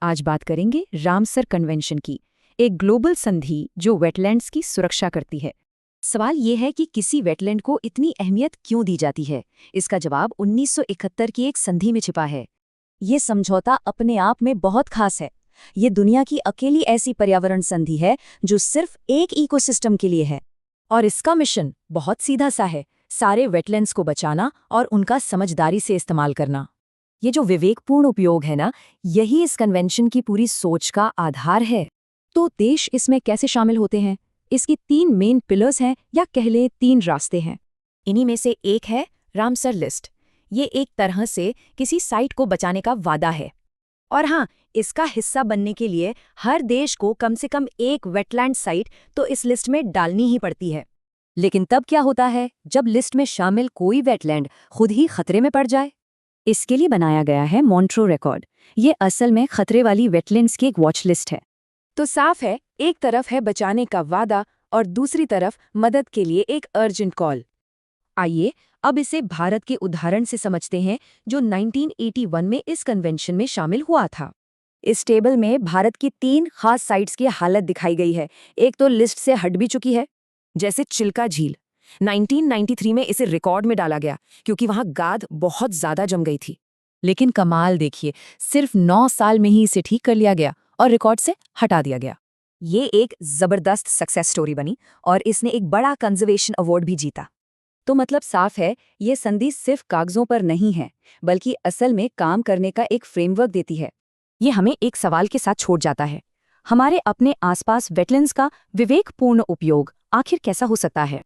आज बात करेंगे रामसर कन्वेंशन की, एक ग्लोबल संधि जो वेटलैंड्स की सुरक्षा करती है। सवाल ये है कि किसी वेटलैंड को इतनी अहमियत क्यों दी जाती है। इसका जवाब 1971 की एक संधि में छिपा है। ये समझौता अपने आप में बहुत खास है। ये दुनिया की अकेली ऐसी पर्यावरण संधि है जो सिर्फ एक इकोसिस्टम के लिए है। और इसका मिशन बहुत सीधा सा है, सारे वेटलैंड्स को बचाना और उनका समझदारी से इस्तेमाल करना। ये जो विवेकपूर्ण उपयोग है ना, यही इस कन्वेंशन की पूरी सोच का आधार है। तो देश इसमें कैसे शामिल होते हैं? इसकी 3 मेन पिलर्स हैं, या कह लें 3 रास्ते हैं। इन्हीं में से एक है रामसर लिस्ट। ये एक तरह से किसी साइट को बचाने का वादा है। और हाँ, इसका हिस्सा बनने के लिए हर देश को कम से कम एक वेटलैंड साइट तो इस लिस्ट में डालनी ही पड़ती है। लेकिन तब क्या होता है जब लिस्ट में शामिल कोई वेटलैंड खुद ही खतरे में पड़ जाए? इसके लिए बनाया गया है मॉन्ट्रो रिकॉर्ड। ये असल में खतरे वाली वेटलैंड्स की एक वॉच लिस्ट है। तो साफ है, एक तरफ है बचाने का वादा और दूसरी तरफ मदद के लिए एक अर्जेंट कॉल। आइए अब इसे भारत के उदाहरण से समझते हैं, जो 1981 में इस कन्वेंशन में शामिल हुआ था। इस टेबल में भारत की 3 खास साइट्स की हालत दिखाई गई है। एक तो लिस्ट से हट भी चुकी है, जैसे चिल्का झील। 1993 में इसे रिकॉर्ड में डाला गया क्योंकि वहां गाद बहुत ज्यादा जम गई थी। लेकिन कमाल देखिए, सिर्फ 9 साल में ही इसे ठीक कर लिया गया और रिकॉर्ड से हटा दिया गया। ये एक जबरदस्त सक्सेस स्टोरी बनी और इसने एक बड़ा कंजर्वेशन अवार्ड भी जीता। तो मतलब साफ है, ये संधि सिर्फ कागजों पर नहीं है, बल्कि असल में काम करने का एक फ्रेमवर्क देती है। ये हमें एक सवाल के साथ छोड़ जाता है, हमारे अपने आसपास वेटलैंड्स का विवेकपूर्ण उपयोग आखिर कैसा हो सकता है।